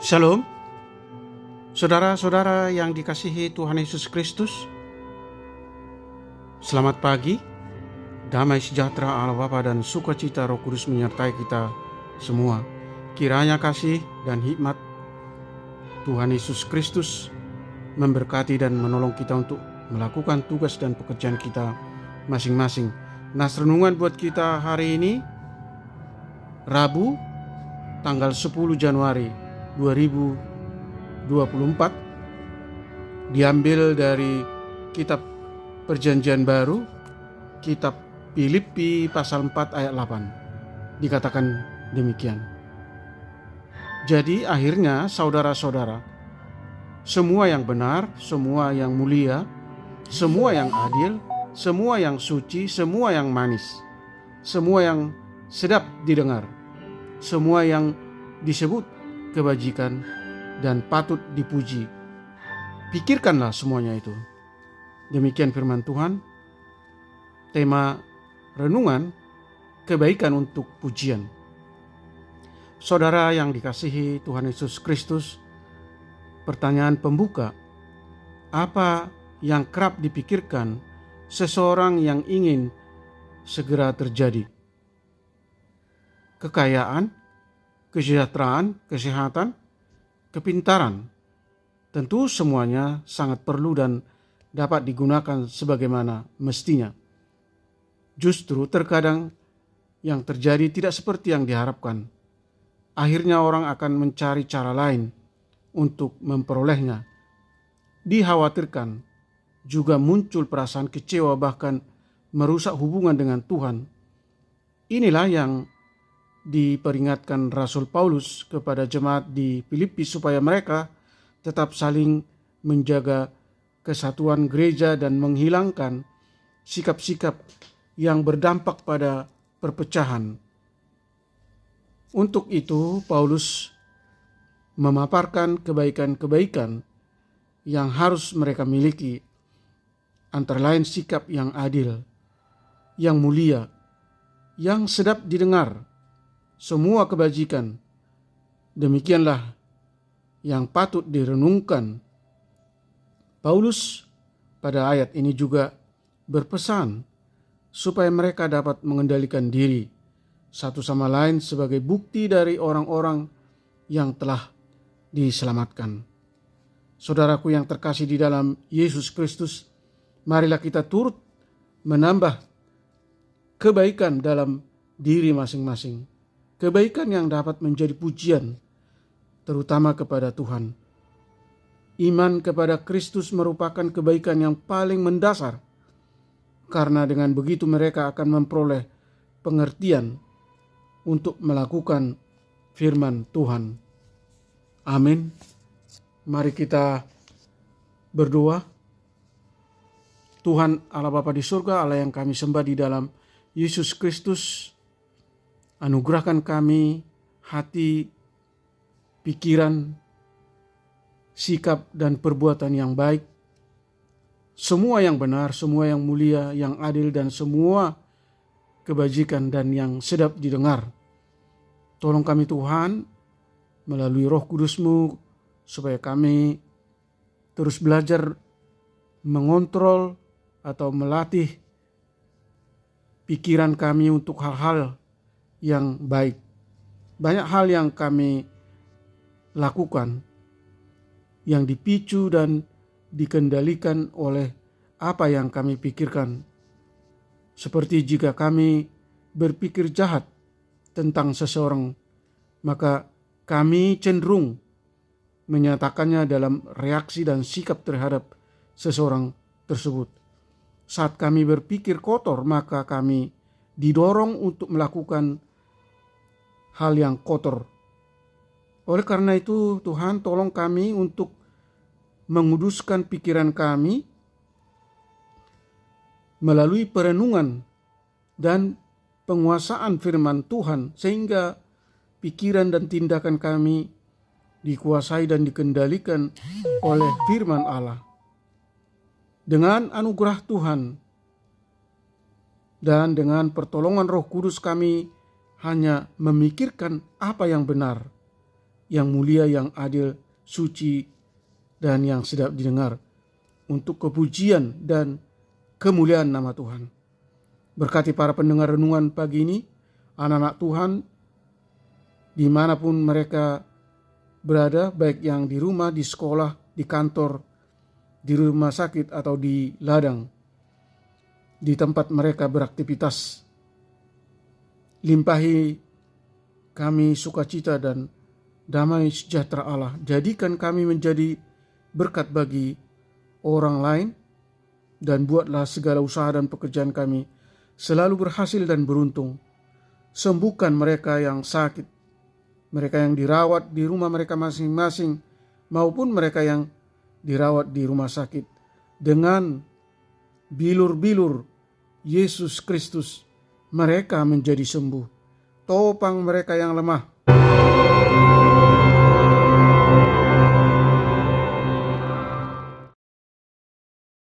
Shalom, saudara-saudara yang dikasihi Tuhan Yesus Kristus. Selamat pagi, damai sejahtera Allah Bapa dan sukacita Roh Kudus menyertai kita semua. Kiranya kasih dan hikmat Tuhan Yesus Kristus memberkati dan menolong kita untuk melakukan tugas dan pekerjaan kita masing-masing. Nas renungan buat kita hari ini, Rabu, tanggal 10 Januari 2024, diambil dari kitab Perjanjian Baru, kitab Filipi pasal 4 ayat 8. Dikatakan demikian. Jadi akhirnya saudara-saudara, semua yang benar, semua yang mulia, semua yang adil, semua yang suci, semua yang manis, semua yang sedap didengar, semua yang disebut kebajikan dan patut dipuji, pikirkanlah semuanya itu. Demikian firman Tuhan. Tema renungan, kebaikan untuk pujian. Saudara yang dikasihi Tuhan Yesus Kristus, pertanyaan pembuka, apa yang kerap dipikirkan seseorang yang ingin segera terjadi? Kekayaan, kesejahteraan, kesehatan, kepintaran. Tentu semuanya sangat perlu dan dapat digunakan sebagaimana mestinya. Justru terkadang yang terjadi tidak seperti yang diharapkan. Akhirnya orang akan mencari cara lain untuk memperolehnya. Dikhawatirkan juga muncul perasaan kecewa, bahkan merusak hubungan dengan Tuhan. Inilah yang diperingatkan Rasul Paulus kepada jemaat di Filipi supaya mereka tetap saling menjaga kesatuan gereja dan menghilangkan sikap-sikap yang berdampak pada perpecahan. Untuk itu Paulus memaparkan kebaikan-kebaikan yang harus mereka miliki, antara lain sikap yang adil, yang mulia, yang sedap didengar, semua kebajikan. Demikianlah yang patut direnungkan. Paulus pada ayat ini juga berpesan supaya mereka dapat mengendalikan diri satu sama lain sebagai bukti dari orang-orang yang telah diselamatkan. Saudaraku yang terkasih di dalam Yesus Kristus, marilah kita turut menambah kebaikan dalam diri masing-masing. Kebaikan yang dapat menjadi pujian, terutama kepada Tuhan. Iman kepada Kristus merupakan kebaikan yang paling mendasar, karena dengan begitu mereka akan memperoleh pengertian untuk melakukan firman Tuhan. Amin. Mari kita berdoa. Tuhan Allah Bapa di surga, Allah yang kami sembah di dalam Yesus Kristus, anugerahkan kami hati, pikiran, sikap dan perbuatan yang baik, semua yang benar, semua yang mulia, yang adil, dan semua kebajikan dan yang sedap didengar. Tolong kami Tuhan melalui Roh Kudus-Mu supaya kami terus belajar mengontrol atau melatih pikiran kami untuk hal-hal yang baik. Banyak hal yang kami lakukan yang dipicu dan dikendalikan oleh apa yang kami pikirkan. Seperti jika kami berpikir jahat tentang seseorang, maka kami cenderung menyatakannya dalam reaksi dan sikap terhadap seseorang tersebut. Saat kami berpikir kotor, maka kami didorong untuk melakukan hal yang kotor. Oleh karena itu, Tuhan tolong kami untuk menguduskan pikiran kami melalui perenungan dan penguasaan firman Tuhan, sehingga pikiran dan tindakan kami dikuasai dan dikendalikan oleh firman Allah. Dengan anugerah Tuhan dan dengan pertolongan Roh Kudus, kami hanya memikirkan apa yang benar, yang mulia, yang adil, suci, dan yang sedap didengar, untuk kepujian dan kemuliaan nama Tuhan. Berkati para pendengar renungan pagi ini, anak-anak Tuhan, dimanapun mereka berada, baik yang di rumah, di sekolah, di kantor, di rumah sakit, atau di ladang, di tempat mereka beraktivitas. Limpahi kami sukacita dan damai sejahtera Allah. Jadikan kami menjadi berkat bagi orang lain, dan buatlah segala usaha dan pekerjaan kami selalu berhasil dan beruntung. Sembuhkan mereka yang sakit, mereka yang dirawat di rumah mereka masing-masing, maupun mereka yang dirawat di rumah sakit. Dengan bilur-bilur Yesus Kristus, mereka menjadi sembuh. Topang mereka yang lemah,